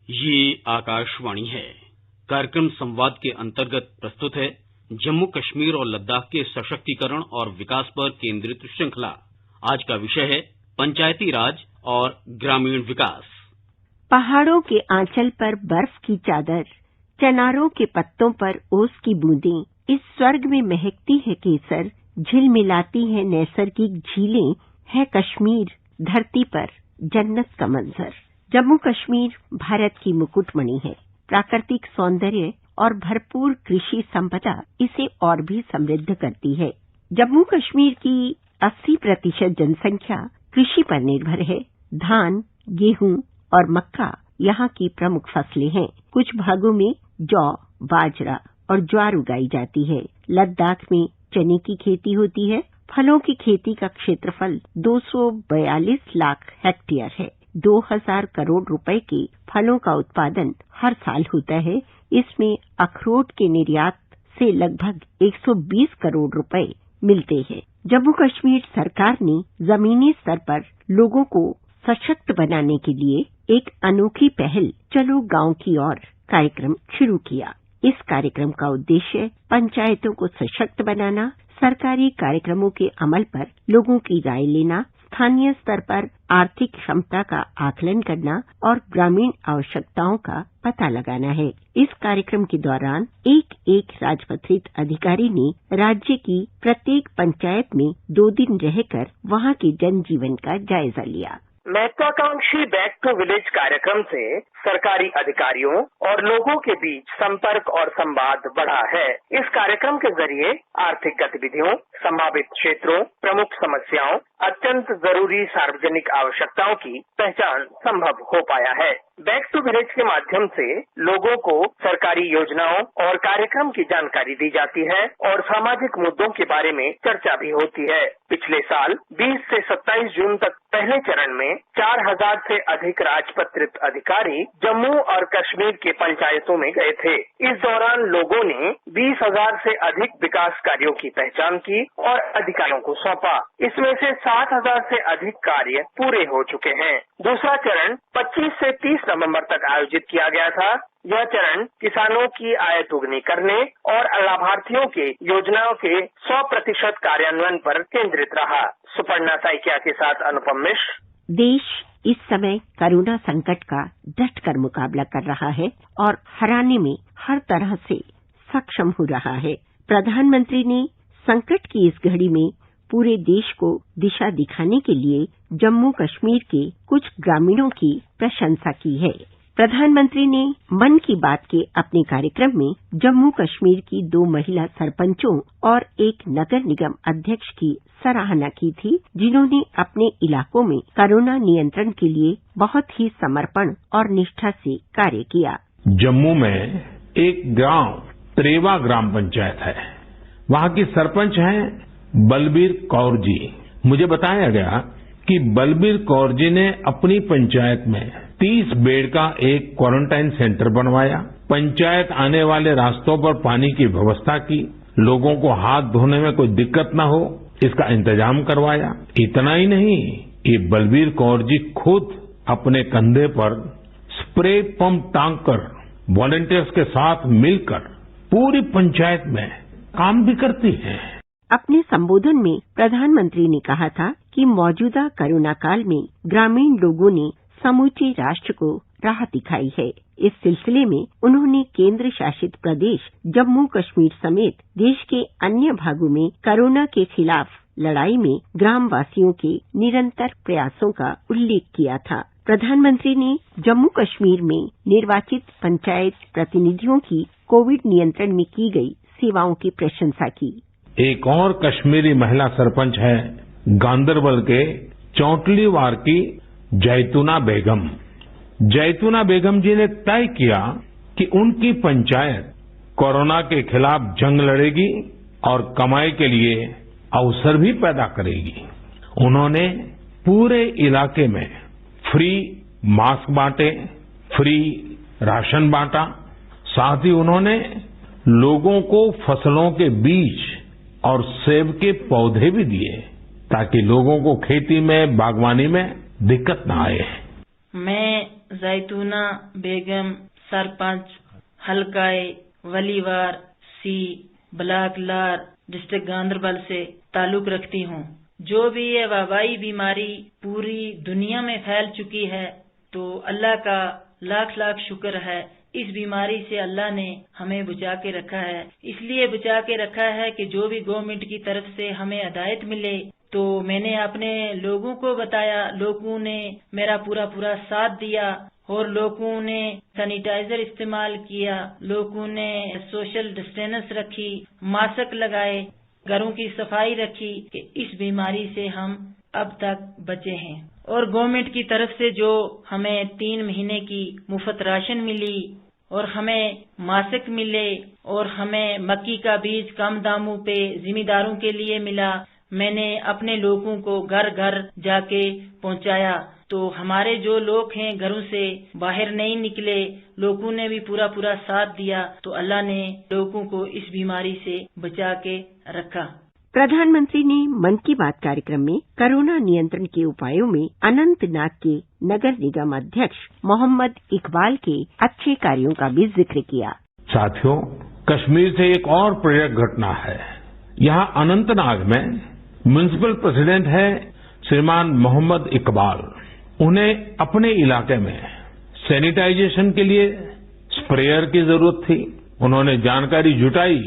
ये आकाशवाणी है। कार्यक्रम संवाद के अंतर्गत प्रस्तुत है जम्मू कश्मीर और लद्दाख के सशक्तिकरण और विकास पर केंद्रित श्रृंखला। आज का विषय है पंचायती राज और ग्रामीण विकास। पहाड़ों के आंचल पर बर्फ की चादर, चनारों के पत्तों पर ओस की बूंदें, इस स्वर्ग में महकती है केसर, झिलमिलाती है नैसर्गिक झीलें, है कश्मीर धरती पर जन्नत का मंजर। जम्मू कश्मीर भारत की मुकुटमणि है। प्राकृतिक सौंदर्य और भरपूर कृषि संपदा इसे और भी समृद्ध करती है। जम्मू कश्मीर की 80% जनसंख्या कृषि पर निर्भर है। धान, गेहूं और मक्का यहाँ की प्रमुख फसलें हैं। कुछ भागों में जौ, बाजरा और ज्वार उगाई जाती है। लद्दाख में चने की खेती होती है। फलों की खेती का क्षेत्रफल 242 लाख हेक्टेयर है। 2000 करोड़ रुपए के फलों का उत्पादन हर साल होता है। इसमें अखरोट के निर्यात से लगभग 120 करोड़ रुपए मिलते हैं। जम्मू कश्मीर सरकार ने जमीनी स्तर पर लोगों को सशक्त बनाने के लिए एक अनोखी पहल चलो गांव की ओर कार्यक्रम शुरू किया। इस कार्यक्रम का उद्देश्य पंचायतों को सशक्त बनाना, सरकारी कार्यक्रमों के अमल पर लोगों की राय लेना, स्थानीय स्तर पर आर्थिक क्षमता का आकलन करना और ग्रामीण आवश्यकताओं का पता लगाना है। इस कार्यक्रम के दौरान एक राजपत्रित अधिकारी ने राज्य की प्रत्येक पंचायत में 2 दिन रहकर वहां के जनजीवन का जायजा लिया। महत्वाकांक्षी बैक टू विलेज कार्यक्रम से सरकारी अधिकारियों और लोगों के बीच संपर्क और संवाद बढ़ा है। इस कार्यक्रम के जरिए आर्थिक गतिविधियों, संभावित क्षेत्रों, प्रमुख समस्याओं, अत्यंत जरूरी सार्वजनिक आवश्यकताओं की पहचान संभव हो पाया है। बैक टू विलेज के माध्यम से लोगों को सरकारी योजनाओं और कार्यक्रम की जानकारी दी जाती है और सामाजिक मुद्दों के बारे में चर्चा भी होती है। पिछले साल 20 से 27 जून तक पहले चरण में 4000 से अधिक राजपत्रित अधिकारी जम्मू और कश्मीर के पंचायतों में गए थे। इस दौरान लोगों ने 20,000 से अधिक विकास कार्यों की पहचान की और अधिकारियों को सौंपा। इसमें से 7,000 से अधिक कार्य पूरे हो चुके हैं। दूसरा चरण 25 से 30 नवंबर तक आयोजित किया गया था। यह चरण किसानों की आय दोगुनी करने और लाभार्थियों के योजनाओं के 100% कार्यान्वयन पर केंद्रित रहा। सुपर्णा साइकिया के साथ अनुपम मिश्र। देश इस समय कोरोना संकट का डटकर मुकाबला कर रहा है और हराने में हर तरह से सक्षम हो रहा है। प्रधानमंत्री ने संकट की इस घड़ी में पूरे देश को दिशा दिखाने के लिए जम्मू कश्मीर के कुछ ग्रामीणों की प्रशंसा की है। प्रधानमंत्री ने मन की बात के अपने कार्यक्रम में जम्मू कश्मीर की 2 महिला सरपंचों और एक नगर निगम अध्यक्ष की सराहना की थी, जिन्होंने अपने इलाकों में कोरोना नियंत्रण के लिए बहुत ही समर्पण और निष्ठा से कार्य किया। जम्मू में एक गांव त्रेवा ग्राम पंचायत है। वहां की सरपंच हैं बलबीर कौर जी। मुझे बताया गया कि बलबीर कौर जी ने अपनी पंचायत में 30 बेड का एक क्वारंटाइन सेंटर बनवाया। पंचायत आने वाले रास्तों पर पानी की व्यवस्था की। लोगों को हाथ धोने में कोई दिक्कत न हो, इसका इंतजाम करवाया। इतना ही नहीं, ये बलबीर कौर जी खुद अपने कंधे पर स्प्रे पंप टांग कर वॉलंटियर्स के साथ मिलकर पूरी पंचायत में काम भी करती हैं। अपने संबोधन में प्रधानमंत्री ने कहा था कि मौजूदा कोरोना काल में ग्रामीण लोगों ने समूचे राष्ट्र को राह दिखाई है। इस सिलसिले में उन्होंने केंद्र शासित प्रदेश जम्मू कश्मीर समेत देश के अन्य भागों में कोरोना के खिलाफ लड़ाई में ग्रामवासियों के निरंतर प्रयासों का उल्लेख किया था। प्रधानमंत्री ने जम्मू कश्मीर में निर्वाचित पंचायत प्रतिनिधियों की कोविड नियंत्रण में की गई सेवाओं की प्रशंसा की। एक और कश्मीरी महिला सरपंच है गांदरबल के चौटलीवार की जैतूना बेगम। जैतूना बेगम जी ने तय किया कि उनकी पंचायत कोरोना के खिलाफ जंग लड़ेगी और कमाई के लिए अवसर भी पैदा करेगी। उन्होंने पूरे इलाके में फ्री मास्क बांटे, फ्री राशन बांटा। साथ ही उन्होंने लोगों को फसलों के बीज और सेब के पौधे भी दिए ताकि लोगों को खेती में, बागवानी में दिक्कत न आए। मैं जैतूना बेगम सरपंच हलकाए वलीवार सी ब्लॉक लार डिस्ट्रिक्ट गांधरबल से ताल्लुक रखती हूँ। जो भी ये वबाई बीमारी पूरी दुनिया में फैल चुकी है तो अल्लाह का लाख लाख शुक्र है, इस बीमारी से अल्लाह ने हमें बचा के रखा है। इसलिए बचा के रखा है कि जो भी गवर्नमेंट की तरफ से हमें हिदायत मिले तो मैंने अपने लोगों को बताया, लोगों ने मेरा पूरा साथ दिया और लोगों ने सैनिटाइजर इस्तेमाल किया, लोगों ने सोशल डिस्टेंस रखी, मास्क लगाए, घरों की सफाई रखी कि इस बीमारी से हम अब तक बचे हैं। और गवर्नमेंट की तरफ से जो हमें 3 महीने की मुफ्त राशन मिली और हमें मास्क मिले और हमें मक्की का बीज कम दामों पे जिम्मेदारों के लिए मिला, मैंने अपने लोगों को घर घर जाके पहुंचाया। तो हमारे जो लोग हैं घरों से बाहर नहीं निकले, लोगों ने भी पूरा साथ दिया, तो अल्लाह ने लोगों को इस बीमारी से बचा के रखा। प्रधानमंत्री ने मन की बात कार्यक्रम में कोरोना नियंत्रण के उपायों में अनंतनाग के नगर निगम अध्यक्ष मोहम्मद इकबाल के अच्छे कार्यों का भी जिक्र किया। साथियों, कश्मीर से एक और प्रेरक घटना है। यहाँ अनंतनाग में म्युनिसिपल प्रेसिडेंट है श्रीमान मोहम्मद इकबाल। उन्हें अपने इलाके में सैनिटाइजेशन के लिए स्प्रेयर की जरूरत थी। उन्होंने जानकारी जुटाई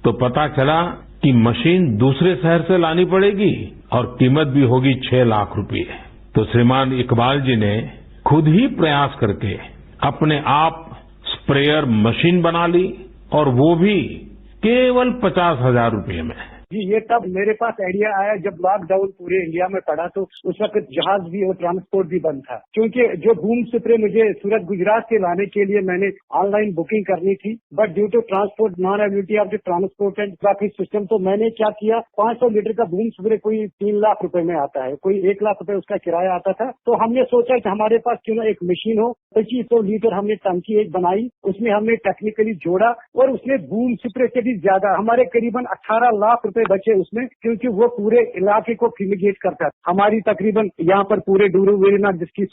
तो पता चला कि मशीन दूसरे शहर से लानी पड़ेगी और कीमत भी होगी 6 लाख रुपए। तो श्रीमान इकबाल जी ने खुद ही प्रयास करके अपने आप स्प्रेयर मशीन बना ली और वो भी केवल 50,000 रुपए में। जी, ये तब मेरे पास आइडिया आया जब लॉकडाउन पूरे इंडिया में पड़ा तो उस वक्त जहाज भी और ट्रांसपोर्ट भी बंद था। क्योंकि जो बूम स्प्रे मुझे सूरत गुजरात से लाने के लिए मैंने ऑनलाइन बुकिंग करनी थी, but due to transport non ability of the transport and traffic system, तो मैंने क्या किया, 500 लीटर का बूम स्प्रे कोई 3 लाख रुपए में आता है, कोई 1 लाख रुपए उसका किराया आता था। तो हमने सोचा कि हमारे पास क्यों ना एक मशीन हो। 2500 लीटर हमने टंकी एक बनाई, उसमें हमने टेक्निकली जोड़ा और उसमें बूम स्प्रे से भी ज्यादा हमारे करीबन 18 लाख रुपए बचे उसमें, क्योंकि वो पूरे इलाके को फ्यूमिगेट करता था। हमारी तकरीबन यहाँ पर पूरे डूरू वेरीनाथ जिसकी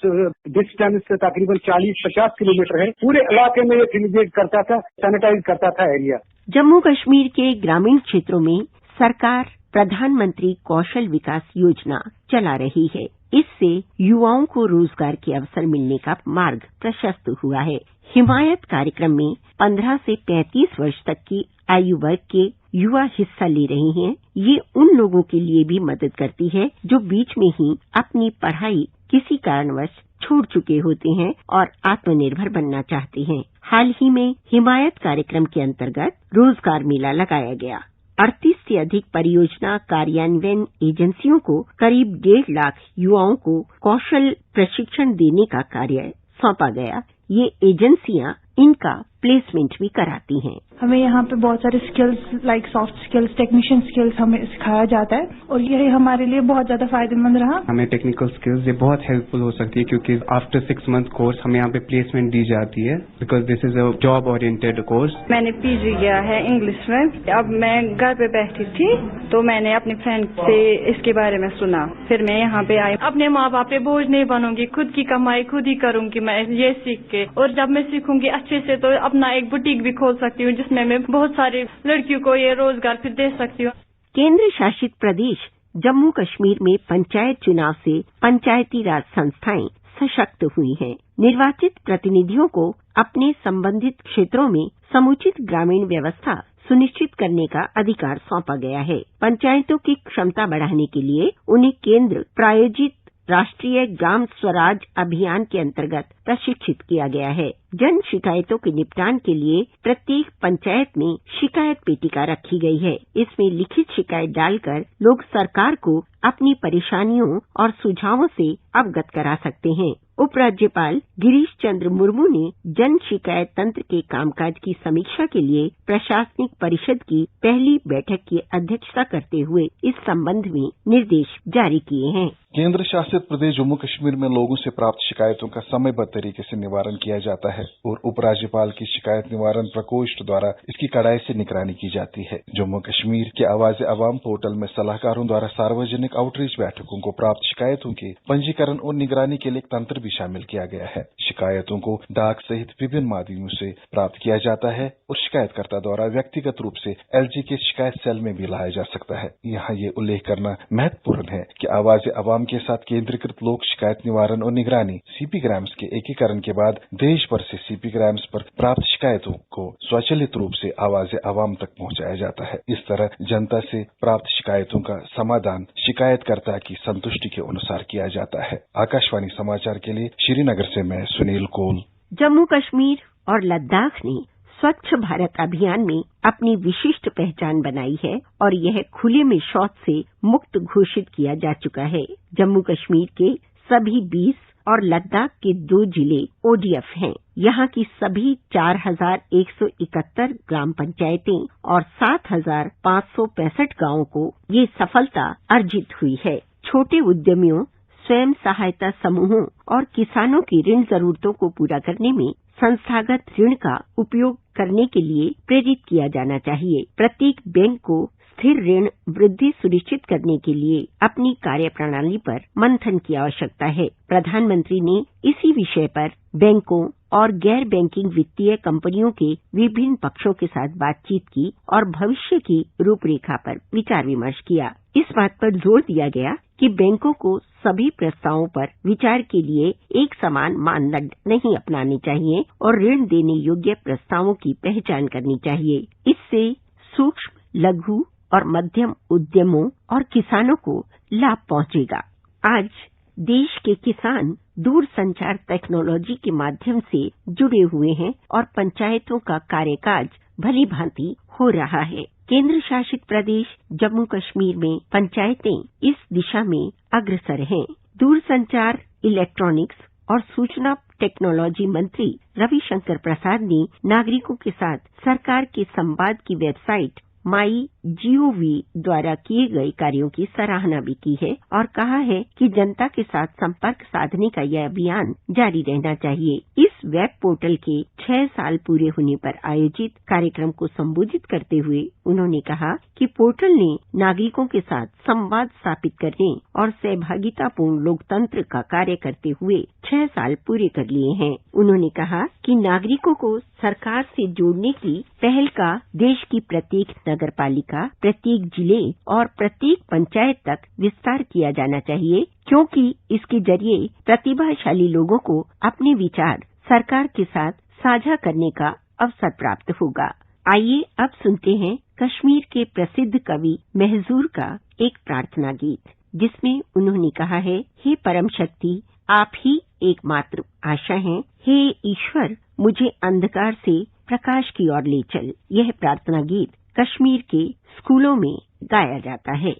डिस्टेंस से तकरीबन 40-50 किलोमीटर है, पूरे इलाके में ये फ्यूमिगेट करता था, सैनिटाइज करता था एरिया। जम्मू कश्मीर के ग्रामीण क्षेत्रों में सरकार प्रधानमंत्री कौशल विकास योजना चला रही है। इससे युवाओं को रोजगार के अवसर मिलने का मार्ग प्रशस्त हुआ है। हिमायत कार्यक्रम में 15 से 35 वर्ष तक की आयु वर्ग के युवा हिस्सा ले रहे हैं। ये उन लोगों के लिए भी मदद करती है जो बीच में ही अपनी पढ़ाई किसी कारणवश छोड़ चुके होते हैं और आत्मनिर्भर बनना चाहते हैं। हाल ही में हिमायत कार्यक्रम के अंतर्गत रोजगार मेला लगाया गया। 38 से अधिक परियोजना कार्यान्वयन एजेंसियों को करीब 1.5 लाख युवाओं को कौशल प्रशिक्षण देने का कार्य सौंपा गया। ये एजेंसियां इनका प्लेसमेंट भी कराती हैं। हमें यहाँ पे बहुत सारे skills like soft skills, technician skills हमें सिखाया जाता है और ये हमारे लिए बहुत ज्यादा फायदेमंद रहा। हमें टेक्निकल स्किल्स ये बहुत हेल्पफुल हो सकती है क्योंकि आफ्टर 6 मंथ कोर्स हमें यहाँ पे प्लेसमेंट दी जाती है because this is a job oriented course. मैंने पीजी किया है इंग्लिश में। अब मैं घर पे बैठी थी तो मैंने अपनी फ्रेंड से इसके बारे में सुना, फिर मैं यहाँ पे आई। अपने माँ बाप पे बोझ नहीं बनूंगी, खुद की कमाई खुद ही करूंगी मैं ये सीख के, और जब मैं सीखूंगी अच्छे से तो अपना एक बुटीक भी खोल सकती हूँ जिसमें मैं बहुत सारी लड़कियों को ये रोजगार फिर दे सकती हूँ। केंद्र शासित प्रदेश जम्मू कश्मीर में पंचायत चुनाव से पंचायती राज संस्थाएं सशक्त हुई हैं। निर्वाचित प्रतिनिधियों को अपने संबंधित क्षेत्रों में समुचित ग्रामीण व्यवस्था सुनिश्चित करने का अधिकार सौंपा गया है। पंचायतों की क्षमता बढ़ाने के लिए उन्हें केंद्र प्रायोजित राष्ट्रीय ग्राम स्वराज अभियान के अंतर्गत प्रशिक्षित किया गया है। जन शिकायतों के निपटान के लिए प्रत्येक पंचायत में शिकायत पेटिका रखी गई है। इसमें लिखित शिकायत डालकर लोग सरकार को अपनी परेशानियों और सुझावों से अवगत करा सकते हैं। उपराज्यपाल गिरीश चंद्र मुर्मू ने जन शिकायत तंत्र के कामकाज की समीक्षा के लिए प्रशासनिक परिषद की पहली बैठक की अध्यक्षता करते हुए इस संबंध में निर्देश जारी किए हैं। केंद्र शासित प्रदेश जम्मू कश्मीर में लोगों से प्राप्त शिकायतों का समयबद्ध तरीके से निवारण किया जाता है और उपराज्यपाल की शिकायत निवारण प्रकोष्ठ द्वारा इसकी कड़ाई से निगरानी की जाती है। जम्मू कश्मीर के आवाज अवाम पोर्टल में सलाहकारों द्वारा सार्वजनिक आउटरीच बैठकों को प्राप्त शिकायतों के पंजीकरण और निगरानी के लिए एक तंत्र भी शामिल किया गया है। शिकायतों को डाक सहित विभिन्न माध्यमों से प्राप्त किया जाता है और शिकायतकर्ता द्वारा व्यक्तिगत रूप से एलजी के शिकायत सेल में भी लाया जा सकता है। यहाँ ये उल्लेख करना महत्वपूर्ण है कि आवाज अवाम के साथ केंद्रीकृत लोक शिकायत निवारण और निगरानी सीपी ग्राम्स के एकीकरण के बाद देश भर से सीपी ग्राम्स पर प्राप्त शिकायतों को स्वचालित रूप से आवाज अवाम तक पहुंचाया जाता है। इस तरह जनता से प्राप्त शिकायतों का समाधान शिकायतकर्ता की संतुष्टि के अनुसार किया जाता है। आकाशवाणी समाचार के लिए श्रीनगर से मैं सुनील कोल। जम्मू कश्मीर और लद्दाख ने स्वच्छ भारत अभियान में अपनी विशिष्ट पहचान बनाई है और यह खुले में शौच से मुक्त घोषित किया जा चुका है। जम्मू कश्मीर के सभी 20 और लद्दाख के 2 जिले ओडीएफ हैं। यहाँ की सभी 4171 ग्राम पंचायतें और 7565 गांवों को ये सफलता अर्जित हुई है। छोटे उद्यमियों, स्वयं सहायता समूहों और किसानों की ऋण जरूरतों को पूरा करने में संस्थागत ऋण का उपयोग करने के लिए प्रेरित किया जाना चाहिए। प्रत्येक बैंक को स्थिर ऋण वृद्धि सुनिश्चित करने के लिए अपनी कार्यप्रणाली पर मंथन की आवश्यकता है। प्रधानमंत्री ने इसी विषय पर बैंकों और गैर बैंकिंग वित्तीय कंपनियों के विभिन्न पक्षों के साथ बातचीत की और भविष्य की रूपरेखा पर विचार विमर्श किया। इस बात पर जोर दिया गया कि बैंकों को सभी प्रस्तावों पर विचार के लिए एक समान मानदंड नहीं अपनाने चाहिए और ऋण देने योग्य प्रस्तावों की पहचान करनी चाहिए। इससे सूक्ष्म, लघु और मध्यम उद्यमों और किसानों को लाभ पहुंचेगा। आज देश के किसान दूरसंचार टेक्नोलॉजी के माध्यम से जुड़े हुए हैं और पंचायतों का कार्यकाज भली भांति हो रहा है। केंद्र शासित प्रदेश जम्मू कश्मीर में पंचायतें इस दिशा में अग्रसर हैं। दूरसंचार, इलेक्ट्रॉनिक्स और सूचना टेक्नोलॉजी मंत्री रविशंकर प्रसाद ने नागरिकों के साथ सरकार के संवाद की वेबसाइट MyGov द्वारा किए गए कार्यों की सराहना भी की है और कहा है कि जनता के साथ संपर्क साधने का यह अभियान जारी रहना चाहिए। इस वेब पोर्टल के 6 साल पूरे होने पर आयोजित कार्यक्रम को संबोधित करते हुए उन्होंने कहा कि पोर्टल ने नागरिकों के साथ संवाद स्थापित करने और सहभागितापूर्ण लोकतंत्र का कार्य करते हुए 6 साल पूरे कर लिए हैं। उन्होंने कहा कि नागरिकों को सरकार से जोड़ने की पहल का देश की प्रत्येक नगरपालिका, प्रत्येक जिले और प्रत्येक पंचायत तक विस्तार किया जाना चाहिए, क्योंकि इसके जरिए प्रतिभाशाली लोगों को अपने विचार सरकार के साथ साझा करने का अवसर प्राप्त होगा। आइए अब सुनते हैं कश्मीर के प्रसिद्ध कवि महजूर का एक प्रार्थना गीत, जिसमें उन्होंने कहा है, हे परम शक्ति, आप ही एकमात्र आशा हैं। हे ईश्वर, मुझे अंधकार से प्रकाश की ओर ले चल। यह प्रार्थना गीत कश्मीर के स्कूलों में गाया जाता है।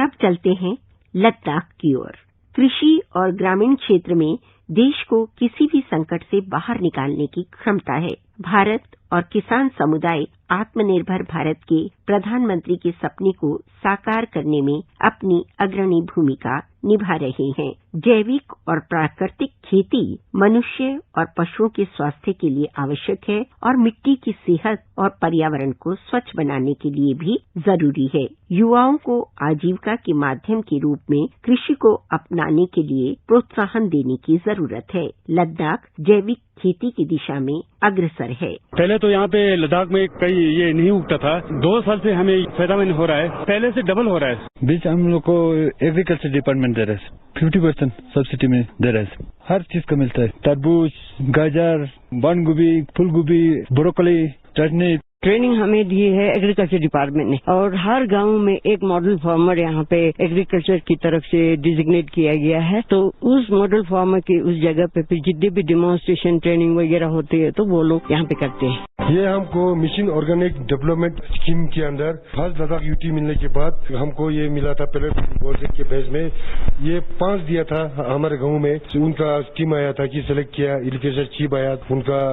अब चलते हैं लद्दाख की ओर। कृषि और ग्रामीण क्षेत्र में देश को किसी भी संकट से बाहर निकालने की क्षमता है। भारत और किसान समुदाय आत्मनिर्भर भारत के प्रधानमंत्री के सपने को साकार करने में अपनी अग्रणी भूमिका निभा रहे हैं। जैविक और प्राकृतिक खेती मनुष्य और पशुओं के स्वास्थ्य के लिए आवश्यक है और मिट्टी की सेहत और पर्यावरण को स्वच्छ बनाने के लिए भी जरूरी है। युवाओं को आजीविका के माध्यम के रूप में कृषि को अपनाने के लिए प्रोत्साहन देने की जरूरत है। लद्दाख जैविक खेती की दिशा में अग्रसर है। पहले तो यहाँ पे लद्दाख में कहीं ये नहीं उगता था। 2 साल से हमें फायदा हो रहा है, पहले से डबल हो रहा है। बीच हम लोग को एग्रीकल्चर डिपार्टमेंट दे रहा है, 50% सब्सिडी में दे रहा है। हर चीज का मिलता है, तरबूज, गाजर, बंद गोभी, फूल गोभी, ब्रोकली, चटनी। ट्रेनिंग हमें दी है एग्रीकल्चर डिपार्टमेंट ने, और हर गांव में एक मॉडल फार्मर यहाँ पे एग्रीकल्चर की तरफ से डिजिग्नेट किया गया है। तो उस मॉडल फार्मर की उस जगह पे फिर जितने भी डिमॉन्स्ट्रेशन ट्रेनिंग वगैरह होती है तो वो लोग यहाँ पे करते हैं। ये हमको मिशन ऑर्गेनिक डेवलपमेंट स्कीम के अंदर फर्स्ट लद्दाख यूटी मिलने के बाद हमको ये मिला था। पहले प्रोजेक्ट के बेस में ये 5 दिया था हमारे गाँव में। उनका स्कीम आया था कि सिलेक्ट किया, एग्रीकल्चर चीफ आया, उनका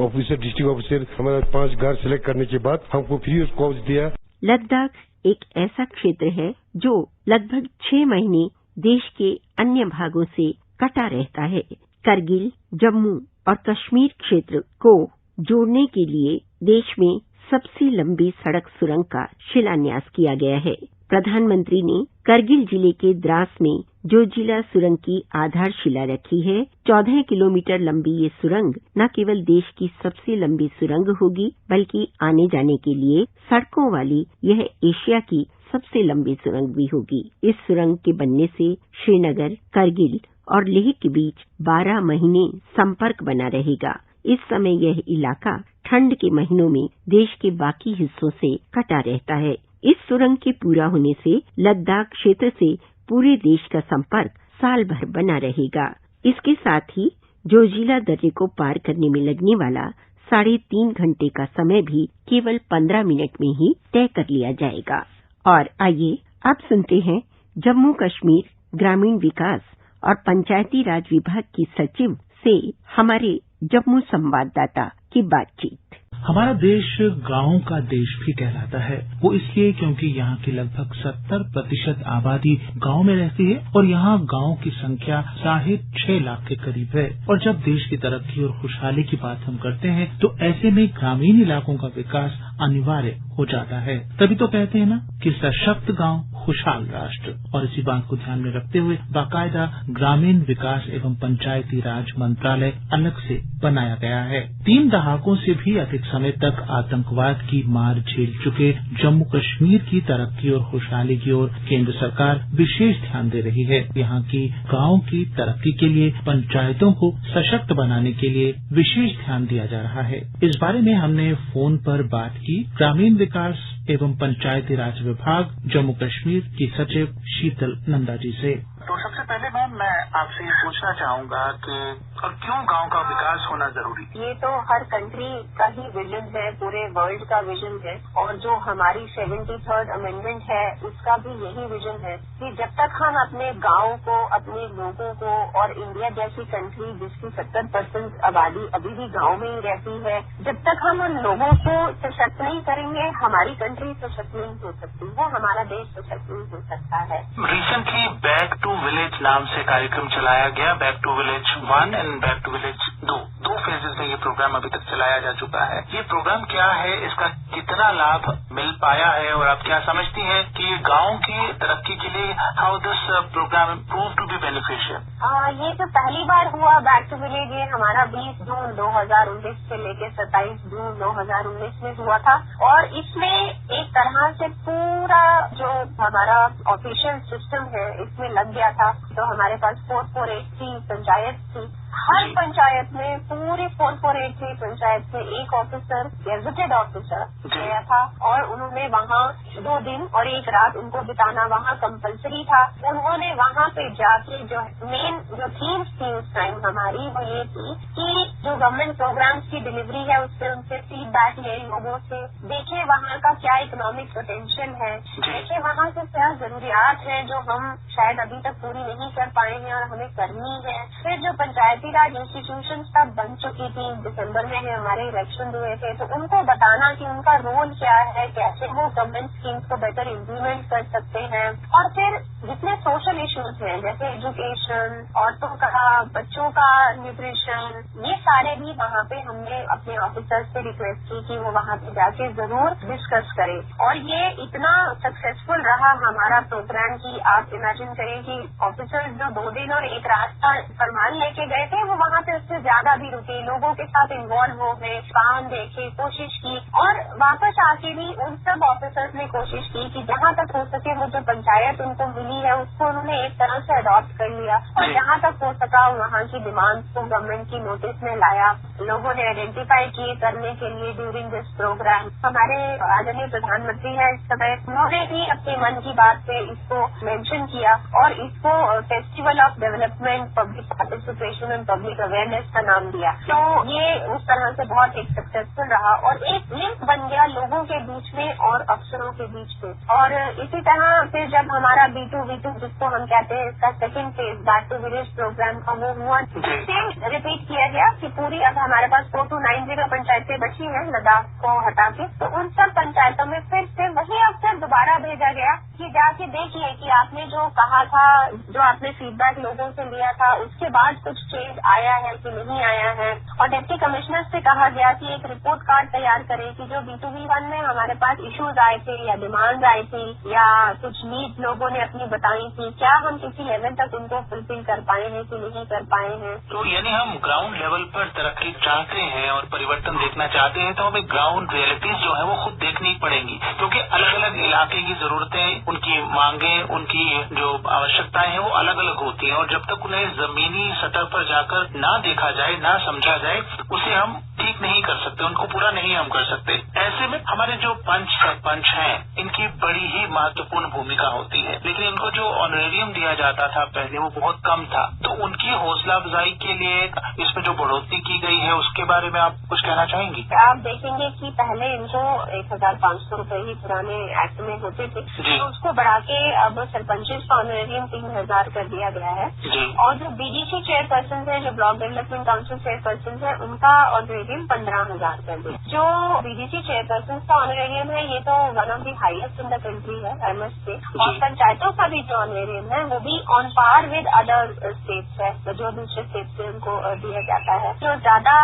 ऑफिसर, डिस्ट्रिक्ट ऑफिसर, हमारा 5 घर सिलेक्ट करने के बाद हमको फ्री ऑफ कॉस्ट दिया। लद्दाख एक ऐसा क्षेत्र है जो लगभग 6 महीने देश के अन्य भागों से कटा रहता है। करगिल, जम्मू और कश्मीर क्षेत्र को जोड़ने के लिए देश में सबसे लंबी सड़क सुरंग का शिलान्यास किया गया है। प्रधानमंत्री ने करगिल जिले के द्रास में जोजिला सुरंग की आधारशिला रखी है। 14 किलोमीटर लंबी ये सुरंग न केवल देश की सबसे लंबी सुरंग होगी, बल्कि आने जाने के लिए सड़कों वाली यह एशिया की सबसे लंबी सुरंग भी होगी। इस सुरंग के बनने से श्रीनगर, करगिल और लेह के बीच 12 महीने संपर्क बना रहेगा। इस समय यह इलाका ठंड के महीनों में देश के बाकी हिस्सों से कटा रहता है। इस सुरंग के पूरा होने से लद्दाख क्षेत्र से पूरे देश का संपर्क साल भर बना रहेगा। इसके साथ ही जोजिला दर्रे को पार करने में लगने वाला 3.5 घंटे का समय भी केवल 15 मिनट में ही तय कर लिया जाएगा। और आइए अब सुनते हैं जम्मू कश्मीर ग्रामीण विकास और पंचायती राज विभाग की सचिव से हमारे जम्मू संवाददाता की बातचीत। हमारा देश गांवों का देश भी कहलाता है। वो इसलिए क्योंकि यहाँ की लगभग 70% आबादी गांव में रहती है और यहाँ गांव की संख्या 6.5 लाख के करीब है। और जब देश की तरक्की और खुशहाली की बात हम करते हैं तो ऐसे में ग्रामीण इलाकों का विकास अनिवार्य हो जाता है। तभी तो कहते हैं ना कि सशक्त गांव खुशहाल राष्ट्र। और इसी बात को ध्यान में रखते हुए बाकायदा ग्रामीण विकास एवं पंचायती राज मंत्रालय अलग से बनाया गया है। 3 दहाकों से भी अधिक समय तक आतंकवाद की मार झेल चुके जम्मू कश्मीर की तरक्की और खुशहाली की ओर केंद्र सरकार विशेष ध्यान दे रही है। यहाँ की गांव की तरक्की के लिए पंचायतों को सशक्त बनाने के लिए विशेष ध्यान दिया जा रहा है। इस बारे में हमने फोन पर बात की ग्रामीण विकास एवं पंचायती राज विभाग जम्मू कश्मीर की सचिव शीतल नंदा जी से। तो सबसे पहले मैम मैं आपसे ये पूछना चाहूंगा कि और क्यों गांव का विकास होना जरूरी? ये तो हर कंट्री का ही विजन है, पूरे वर्ल्ड का विजन है। और जो हमारी 73rd अमेंडमेंट है उसका भी यही विजन है कि जब तक हम अपने गांव को, अपने लोगों को, और इंडिया जैसी कंट्री जिसकी 70% आबादी अभी भी गांव में ही रहती है, जब तक हम उन लोगों को सशक्त नहीं करेंगे हमारी कंट्री सशक्त नहीं हो सकती है, हमारा देश सशक्त नहीं हो सकता है। रिसेंटली बैक टू विलेज नाम से कार्यक्रम चलाया गया। Back to village 1 and back to village 2 phases में ये प्रोग्राम अभी तक चलाया जा चुका है। ये प्रोग्राम क्या है, इसका कितना लाभ मिल पाया है और आप क्या समझती हैं कि गांव की तरक्की के लिए how this programme prove to be beneficial? ये जो पहली बार हुआ बैक टू विलेज, ये हमारा 20 जून 2019 से लेकर 27 जून 2019 में हुआ था। और इसमें एक तरह से पूरा जो हमारा ऑफिशियल सिस्टम है इसमें लग गया था। तो हमारे पास 448 पंचायत थी। हर पंचायत में पूरे 448 पंचायत से एक ऑफिसर, गेजेटेड ऑफिसर गया था और उन्होंने वहाँ 2 दिन और 1 रात उनको बिताना वहाँ कंपलसरी था। उन्होंने वहाँ पे जाके जो मेन जो थीम्स थी उस टाइम हमारी वो ये थी कि जो गवर्नमेंट प्रोग्राम्स की डिलीवरी है उस पर उनसे फीडबैक ले, लोगों से देखे वहाँ का क्या इकोनॉमिक पोटेंशियल है, देखे वहाँ से क्या जरूरियात है जो हम शायद अभी तक पूरी नहीं कर पाए हैं और हमें करनी है। फिर जो पंचायती राज इंस्टीट्यूशन तब बन चुकी थी, दिसंबर में हमारे इलेक्शन हुए थे, तो उनको बताना कि उनका रोल क्या है, कैसे वो गवर्नमेंट स्कीम्स को बेटर इम्प्लीमेंट कर सकते हैं। और फिर जितने सोशल इश्यूज हैं जैसे एजुकेशन, औरतों का, बच्चों का न्यूट्रिशन, ये सारे भी वहाँ पे हमने अपने ऑफिसर्स से रिक्वेस्ट की कि वो वहाँ पे जाके जरूर डिस्कस करें। और ये इतना सक्सेसफुल रहा हमारा प्रोग्राम कि आप इमेजिन करें कि ऑफिसर्स जो 2 दिन और 1 रात का फरमान लेके गए थे वो वहाँ पे उससे ज्यादा भी रुके, लोगों के साथ इन्वॉल्व हो गए, काम देखे, कोशिश की। और वापस आके भी उन सब ऑफिसर्स ने कोशिश की कि जहाँ तक हो सके वो जो पंचायत उनको मिली है उसको उन्होंने एक तरह से अडॉप्ट कर लिया और जहाँ तक हो सका वहाँ की डिमांड्स को गवर्नमेंट की नोटिस में लाया। लोगों ने आइडेंटिफाई किए करने के लिए ड्यूरिंग दिस प्रोग्राम। हमारे आदरणीय प्रधानमंत्री हैं इस समय, उन्होंने भी अपने मन की बात पे इसको मेंशन किया और इसको festival of development, public participation and public awareness का नाम दिया। तो ये उस तरह से बहुत एक सक्सेसफुल रहा और एक लिंक बन गया लोगों के बीच में और अफसरों के बीच में। और इसी तरह से जब हमारा B2V2 जिसको हम कहते हैं इसका second phase back to village programme का वो हुआ, सेम रिपीट किया गया कि पूरी अब हमारे पास 4290 पंचायतें बची हैं लद्दाख को हटा के, तो उन सब पंचायतों में फिर से वही अफसर दोबारा भेजा गया कि जाके देखिए कि आपने जो कहा था, जो आपने फीडबैक लोगों से लिया था, उसके बाद कुछ चेंज आया है कि नहीं आया है। और डिप्टी कमिश्नर से कहा गया कि एक रिपोर्ट कार्ड तैयार करें कि जो B2V1 में हमारे पास इश्यूज आए थे या डिमांड आई थी या कुछ नीड लोगों ने अपनी बताई थी, क्या हम किसी लेवल तक उनको फुलफिल कर पाए हैं कि नहीं कर पाए हैं। तो यानी हम ग्राउंड लेवल पर तरक्की चाहते हैं और परिवर्तन देखना चाहते हैं तो हमें ग्राउंड रियलिटीज जो है वो खुद देखनी पड़ेंगी, क्योंकि अलग अलग इलाके की जरूरतें, उनकी मांगे, उनकी जो आवश्यकताएं हैं वो अलग अलग होती हैं और जब तक उन्हें जमीनी सतह पर जाकर ना देखा जाए, ना समझा जाए, उसे हम ठीक नहीं कर सकते, उनको पूरा नहीं हम कर सकते। ऐसे में हमारे जो पंच सरपंच हैं इनकी बड़ी ही महत्वपूर्ण भूमिका होती है, लेकिन इनको जो ऑनरेरियम दिया जाता था पहले वो बहुत कम था, तो उनकी हौसला अफजाई के लिए इसमें जो बढ़ोतरी की गई है उसके बारे में आप कुछ कहना चाहेंगी? आप देखेंगे कि पहले इनको 1500 रुपए ही पुराने एक्ट में होते थे, तो उसको बढ़ा के अब सरपंचेस का ऑनरेरियम 3000 कर दिया गया है। और जो BDC चेयरपर्सन है, जो ब्लॉक डेवलपमेंट काउंसिल चेयरपर्सन है, उनका ऑनरेरियम 15,000 कर दिया। जो BDC चेयरपर्सन का ऑनरेरियम है ये तो one of the highest in the country है MS से, और पंचायतों का भी जो ऑनरेरियम है वो भी on par with other states है, जो दूसरे स्टेट से उनको दिया जाता है। जो ज्यादा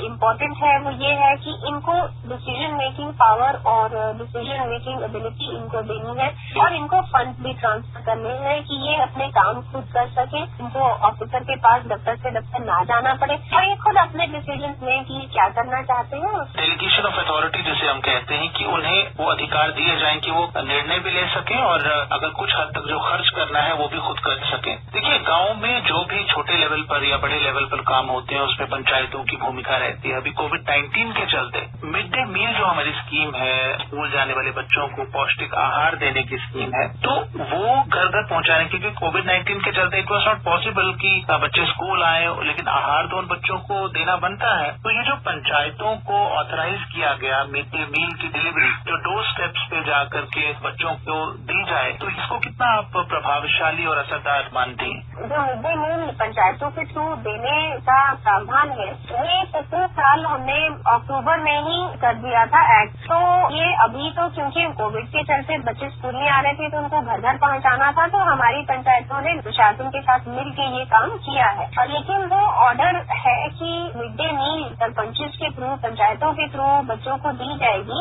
इम्पोर्टेंट है वो ये है कि इनको डिसीजन मेकिंग पावर और डिसीजन मेकिंग एबिलिटी इनको देनी है और इनको फंड भी ट्रांसफर करने हैं कि ये अपने काम खुद कर सके, इनको ऑफिसर के पास दफ्तर से दफ्तर ना जाना पड़े और ये खुद अपने डिसीजन लें कि क्या करना चाहते हैं। डेलीगेशन ऑफ अथॉरिटी जिसे हम कहते हैं कि उन्हें वो अधिकार दिए जाएं कि वो निर्णय भी ले सकें और अगर कुछ हद तक जो खर्च करना है वो भी खुद कर सकें। देखिए, गांव में जो भी छोटे लेवल पर या बड़े लेवल पर काम होते हैं उसमें पंचायतों की भूमिका रहती है। अभी कोविड-19 के चलते मिड डे मील जो हमारी स्कीम है, स्कूल जाने वाले बच्चों को पौष्टिक आहार देने की स्कीम है, तो वो घर घर पहुंचाने, क्योंकि कोविड-19 के चलते इट वॉज नॉट पॉसिबल कि बच्चे स्कूल आए, लेकिन आहार तो उन बच्चों को देना बनता है। तो ये जो पंचायतों को ऑथराइज किया गया मिड डे मील की डिलीवरी जो 2 स्टेप्स पे जाकर के बच्चों को दी जाए, तो इसको कितना आप प्रभावशाली और असरदार मानते हैं? जो मिड डे मील पंचायतों के थ्रू देने का प्रावधान है ये पिछले साल हमने अक्टूबर में ही कर दिया था एक्ट। तो ये अभी तो क्योंकि कोविड के चलते बच्चे स्कूल नहीं आ रहे थे तो उनको घर घर पहुंचाना था, तो हमारी पंचायतों ने प्रशासन के साथ मिलकर ये काम किया है। और लेकिन वो ऑर्डर है कि मिड डे मील सरपंचेस के थ्रू, पंचायतों के थ्रू बच्चों को दी जाएगी।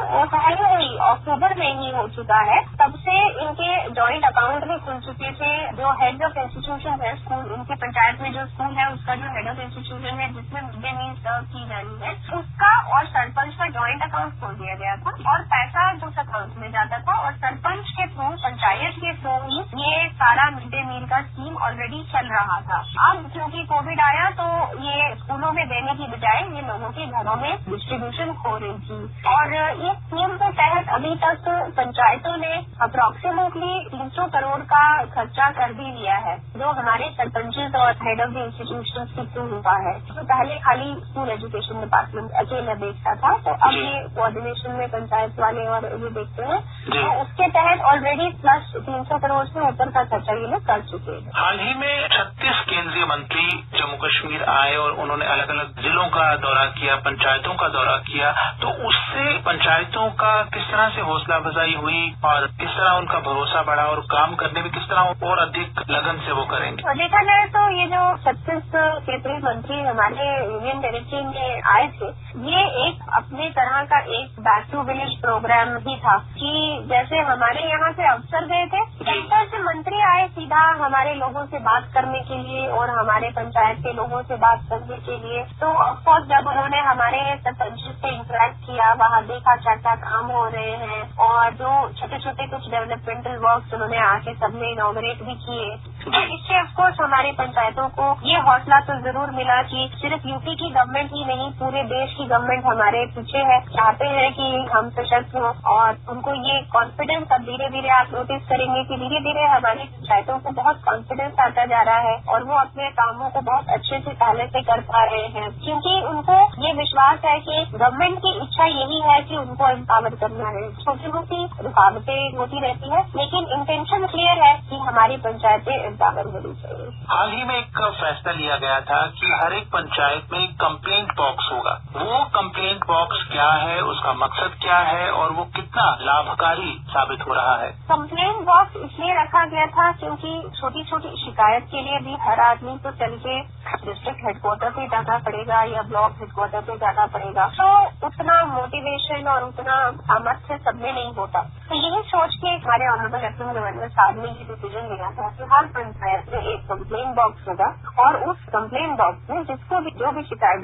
वो पहले ही अक्टूबर में ही हो चुका है, तब से इनके जॉइंट अकाउंट भी खुल चुके थे। जो हेड ऑफ इंस्टीट्यूशन है स्कूल, उनके पंचायत में जो स्कूल है उसका जो हेड ऑफ इंस्टीट्यूशन है जिसमें मिड डे मील सर्व की जानी है, उसका और सरपंच का जॉइंट अकाउंट खोल दिया गया था और पैसा उस अकाउंट में जाता था और सरपंच के थ्रू, पंचायत के थ्रू ही ये सारा मिड डे मील का स्कीम ऑलरेडी चल रहा था। अब क्योंकि कोविड आया तो ये स्कूलों में देने की बजाय ये लोगों के घरों में डिस्ट्रीब्यूशन हो रही थी। और ये स्कीम के तहत अभी तक पंचायतों ने अप्रोक्सीमेटली 300 करोड़ का खर्चा कर भी लिया है, जो हमारे सरपंचेस और हेड ऑफ द इंस्टीट्यूशन के थ्रू हुआ है। तो पहले खाली स्कूल एजुकेशन डिपार्टमेंट अकेला देखता था, तो अब ये कोऑर्डिनेशन में पंचायत वाले और ये देखते हैं, तो उसके तहत ऑलरेडी प्लस 300 करोड़ से ऊपर का खर्चा ये लोग कर चुके हैं। हाल ही में 36 केंद्रीय मंत्री जम्मू कश्मीर आए और उन्होंने अलग अलग जिलों का दौरा किया, पंचायतों का दौरा किया, तो उससे पंचायतों का किस तरह से हौसला अफजाई हुई और किस तरह उनका भरोसा बढ़ा और काम करने में किस तरह और अधिक लगन से वो करेंगे? देखा जाए तो ये जो 36 केंद्रीय मंत्री हमारे यूनियन टेरिटरी में आए थे, ये एक अपने तरह का एक बैक टू विलेज प्रोग्राम ही था कि जैसे हमारे यहाँ से अफसर गए थे, सेंटर से मंत्री आए सीधा हमारे लोगों से बात करने के लिए और हमारे पंचायत के लोगों से बात करने के लिए। तो ऑफकोर्स जब उन्होंने हमारे सरपंच से इंटरेक्ट किया, वहाँ देखा क्या क्या काम हो रहे हैं और जो छोटे छोटे कुछ डेवलपमेंटल वर्क्स उन्होंने आके सबने इनॉग्रेट भी किए, तो इससे ऑफकोर्स हमारी पंचायतों को ये हौसला तो जरूर मिला कि सिर्फ यूपी की गवर्नमेंट ही नहीं, पूरे देश की गवर्नमेंट हमारे पीछे है, चाहते हैं कि हम सशक्त हों और उनको ये कॉन्फिडेंस अब धीरे धीरे आप नोटिस करेंगे कि धीरे धीरे हमारी पंचायतों को बहुत कॉन्फिडेंस आता जा रहा है और वो अपने कामों को बहुत अच्छे से पहले से कर पा रहे हैं, क्योंकि उनको ये विश्वास है कि गवर्नमेंट की इच्छा यही है कि उनको एम्पावर करना है। छोटी मोटी रुकावटें होती रहती है, लेकिन इंटेंशन क्लियर है कि हमारी पंचायतें एम्पावर होनी चाहिए। हाल ही में एक फैसला लिया गया था कि हर एक पंचायत में एक कंप्लेंट बॉक्स होगा। वो कंप्लेंट बॉक्स क्या है, उसका मकसद क्या है और वो कितना लाभकारी साबित हो रहा है? कंप्लेंट बॉक्स इसलिए रखा गया था क्योंकि छोटी छोटी शिकायत के लिए भी हर आदमी को चल के डिस्ट्रिक्ट हेडक्वार्टर पे जाना पड़ेगा या ब्लॉक हेडक्वार्टर पे जाना पड़ेगा, तो उतना मोटिवेशन और उतना सामर्थ्य सब में नहीं होता। तो यही सोच के हमारे ऑनरेबल लेफ्टिनेंट गवर्नर साहब ने ये डिसीजन लिया था कि हर पंचायत में एक कंप्लेंट बॉक्स होगा और उस कंप्लेंट बॉक्स में जिसको भी जो भी शिकायत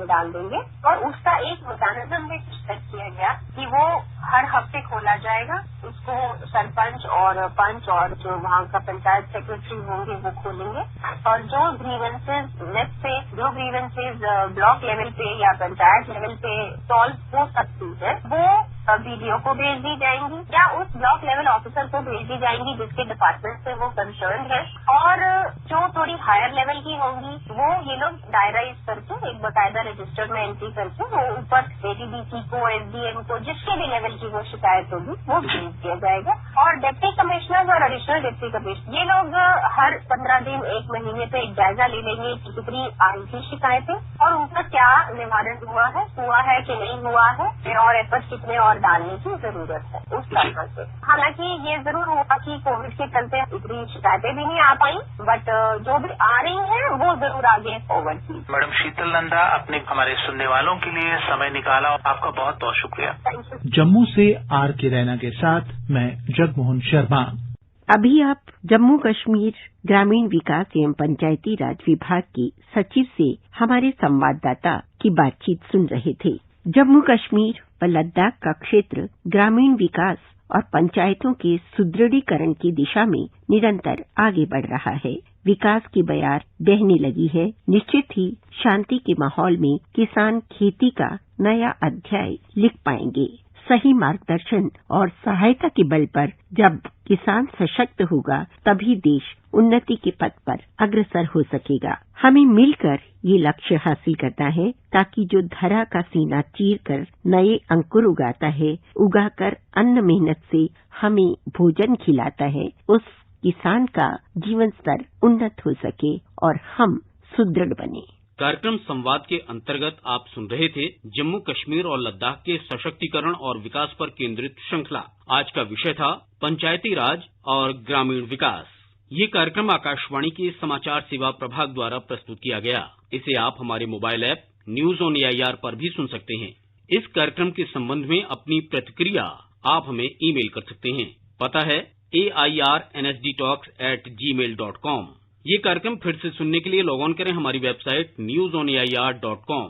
डाल देंगे और उसका एक मैकेनिज्म भी सेट किया गया कि वो हर हफ्ते खोला जाएगा। उसको सरपंच और पंच और जो वहाँ का पंचायत सेक्रेटरी होंगे वो खोलेंगे और जो ग्रीवेंसेज नेट पे जो ग्रीवेंसेज ब्लॉक लेवल पे या पंचायत लेवल पे सॉल्व हो सकती है वो वीडियो को भेज दी जाएंगी या उस ब्लॉक लेवल ऑफिसर को भेज दी जाएंगी जिसके डिपार्टमेंट से वो कंसर्न है, और जो थोड़ी हायर लेवल की होंगी वो ये लोग डायराइज करके एक बाकायदा रजिस्टर में एंट्री करके वो ऊपर एडीडीसी को, एसडीएम को, जिसके भी लेवल की वो शिकायत होगी वो भेज दिया जाएगा। और डिप्टी कमिश्नर और एडिशनल डिप्टी कमिश्नर ये लोग हर 15 दिन 1 महीने पे एक जायजा ले लेंगे कि कितनी आई थी शिकायतें और उनका क्या निवारण हुआ है कि नहीं हुआ है और एफर्ट कितने और डालने की जरूरत है उस तरह से। हालांकि ये जरूर हुआ कि कोविड के चलते इतनी शिकायतें भी नहीं आ पाई, बट जो भी आ रही हैं वो जरूर आगे फॉरवर्ड की। मैडम शीतल नंदा, आपने हमारे सुनने वालों के लिए समय निकाला, आपका बहुत बहुत शुक्रिया। जम्मू से आर के रैना के साथ मैं जगमोहन शर्मा। अभी आप जम्मू कश्मीर ग्रामीण विकास एवं पंचायती राज विभाग की सचिव से हमारे संवाददाता की बातचीत सुन रहे थे। जम्मू कश्मीर व लद्दाख का क्षेत्र ग्रामीण विकास और पंचायतों के सुदृढ़ीकरण की दिशा में निरंतर आगे बढ़ रहा है। विकास की बयार बहने लगी है। निश्चित ही शांति के माहौल में किसान खेती का नया अध्याय लिख पाएंगे। सही मार्गदर्शन और सहायता के बल पर जब किसान सशक्त होगा तभी देश उन्नति के पथ पर अग्रसर हो सकेगा। हमें मिलकर ये लक्ष्य हासिल करना है ताकि जो धरा का सीना चीर कर नए अंकुर उगाता है, उगाकर अन्न मेहनत से हमें भोजन खिलाता है, उस किसान का जीवन स्तर उन्नत हो सके और हम सुदृढ़ बने। कार्यक्रम संवाद के अंतर्गत आप सुन रहे थे जम्मू कश्मीर और लद्दाख के सशक्तिकरण और विकास पर केंद्रित श्रृंखला। आज का विषय था पंचायती राज और ग्रामीण विकास। ये कार्यक्रम आकाशवाणी के समाचार सेवा प्रभाग द्वारा प्रस्तुत किया गया। इसे आप हमारे mobile app news on AIR पर भी सुन सकते हैं। इस कार्यक्रम के संबंध में अपनी प्रतिक्रिया आप हमें ईमेल कर सकते हैं। पता है airnsdtalks@gmail.com। ये कार्यक्रम फिर से सुनने के लिए लॉग ऑन करें हमारी वेबसाइट newsonair.com।